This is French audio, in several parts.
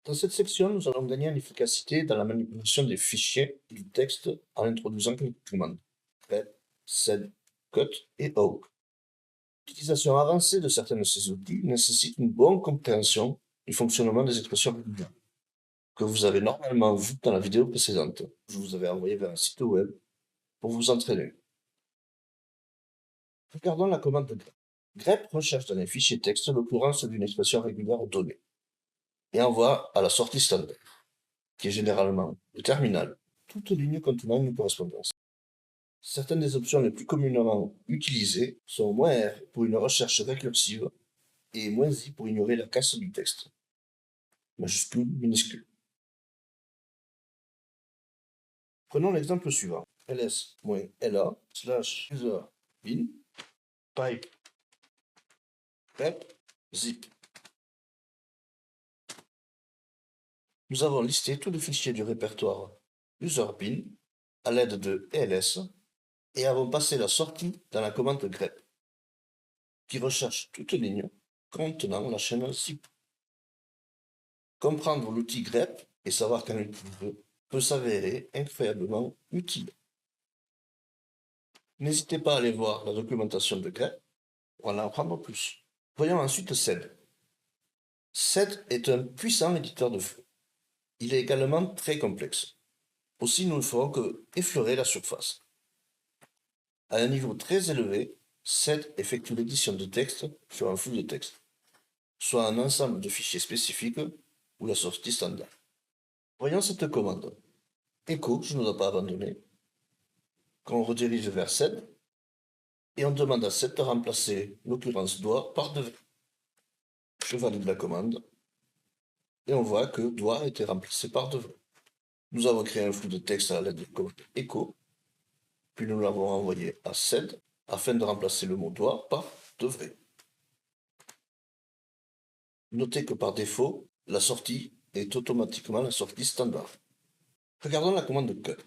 Dans cette section, nous allons gagner en efficacité dans la manipulation des fichiers et du texte en introduisant quelques commandes. Grep, sed, cut et awk. L'utilisation avancée de certains de ces outils nécessite une bonne compréhension du fonctionnement des expressions régulières, que vous avez normalement vu dans la vidéo précédente. Je vous avais envoyé vers un site web pour vous entraîner. Regardons la commande de grep. Grep recherche dans les fichiers texte l'occurrence d'une expression régulière donnée et envoie à la sortie standard, qui est généralement le terminal, toute ligne contenant une correspondance. Certaines des options les plus communément utilisées sont -R pour une recherche récursive et -I pour ignorer la casse du texte. Majuscule, minuscule. Prenons l'exemple suivant. ls-la / user bin pipe grep zip. Nous avons listé tous les fichiers du répertoire userbin à l'aide de ls et avons passé la sortie dans la commande grep, qui recherche toute ligne contenant la chaîne zip. Comprendre l'outil grep et savoir quand l'utiliser peut s'avérer incroyablement utile. N'hésitez pas à aller voir la documentation de grep pour en apprendre plus. Voyons ensuite sed. Sed est un puissant éditeur de flux. Il est également très complexe. Aussi, nous ne ferons que effleurer la surface. À un niveau très élevé, sed effectue l'édition de texte sur un flux de texte, soit un ensemble de fichiers spécifiques ou la sortie standard. Voyons cette commande. Echo, je ne dois pas abandonner, qu'on redirige vers sed, et on demande à sed de remplacer l'occurrence doit par devrait. Je valide la commande, et on voit que doit a été remplacé par devrait. Nous avons créé un flux de texte à l'aide de la commande echo, puis nous l'avons envoyé à sed afin de remplacer le mot doit par devrait. Notez que par défaut, la sortie est automatiquement la sortie standard. Regardons la commande cut.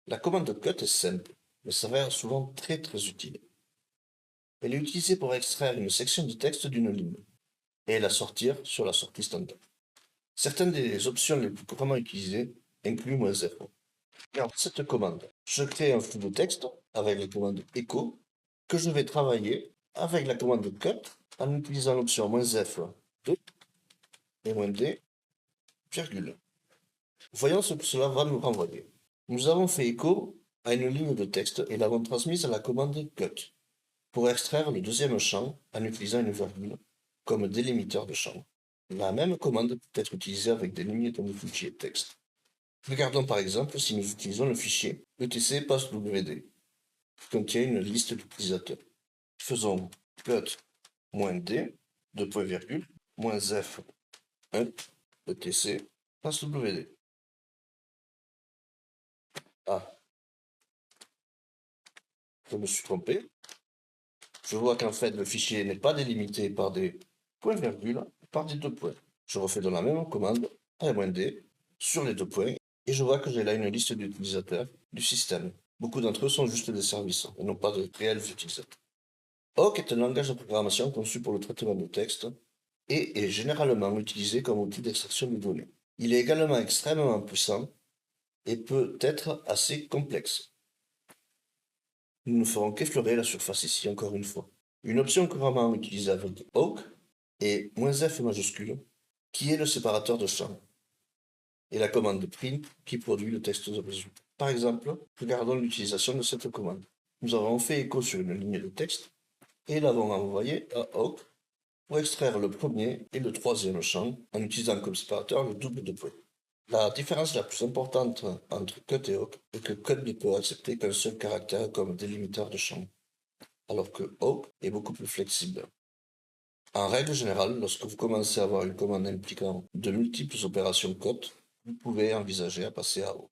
La commande cut est simple, mais s'avère souvent très utile. Elle est utilisée pour extraire une section de texte d'une ligne et la sortir sur la sortie standard. Certaines des options les plus couramment utilisées incluent -0. Regarde cette commande. Je crée un flux de texte avec la commande echo que je vais travailler avec la commande cut en utilisant l'option -f2 et -d, virgule. Voyons ce que cela va nous renvoyer. Nous avons fait écho à une ligne de texte et l'avons transmise à la commande cut pour extraire le deuxième champ en utilisant une virgule comme délimiteur de champ. La même commande peut être utilisée avec des lignes dans le fichier texte. Regardons par exemple si nous utilisons le fichier etc-passwd qui contient une liste d'utilisateurs. Faisons cut -d, -f1 etc passwd. Ah, je me suis trompé. Je vois qu'en fait le fichier n'est pas délimité par des points-virgules, par des deux points. Je refais dans la même commande -d sur les deux points et je vois que j'ai là une liste d'utilisateurs du système. Beaucoup d'entre eux sont juste des services et non pas de réels utilisateurs. Awk est un langage de programmation conçu pour le traitement de texte et est généralement utilisé comme outil d'extraction de données. Il est également extrêmement puissant et peut être assez complexe. Nous ne ferons qu'effleurer la surface ici encore une fois. Une option couramment utilisée avec awk est -f majuscule, qui est le séparateur de champs, et la commande print qui produit le texte de résultat. Par exemple, regardons l'utilisation de cette commande. Nous avons fait écho sur une ligne de texte et l'avons envoyé à awk pour extraire le premier et le troisième champ en utilisant comme séparateur le double de points. La différence la plus importante entre cut et awk est que cut ne peut accepter qu'un seul caractère comme délimiteur de champ, alors que awk est beaucoup plus flexible. En règle générale, lorsque vous commencez à avoir une commande impliquant de multiples opérations cut, vous pouvez envisager à passer à awk.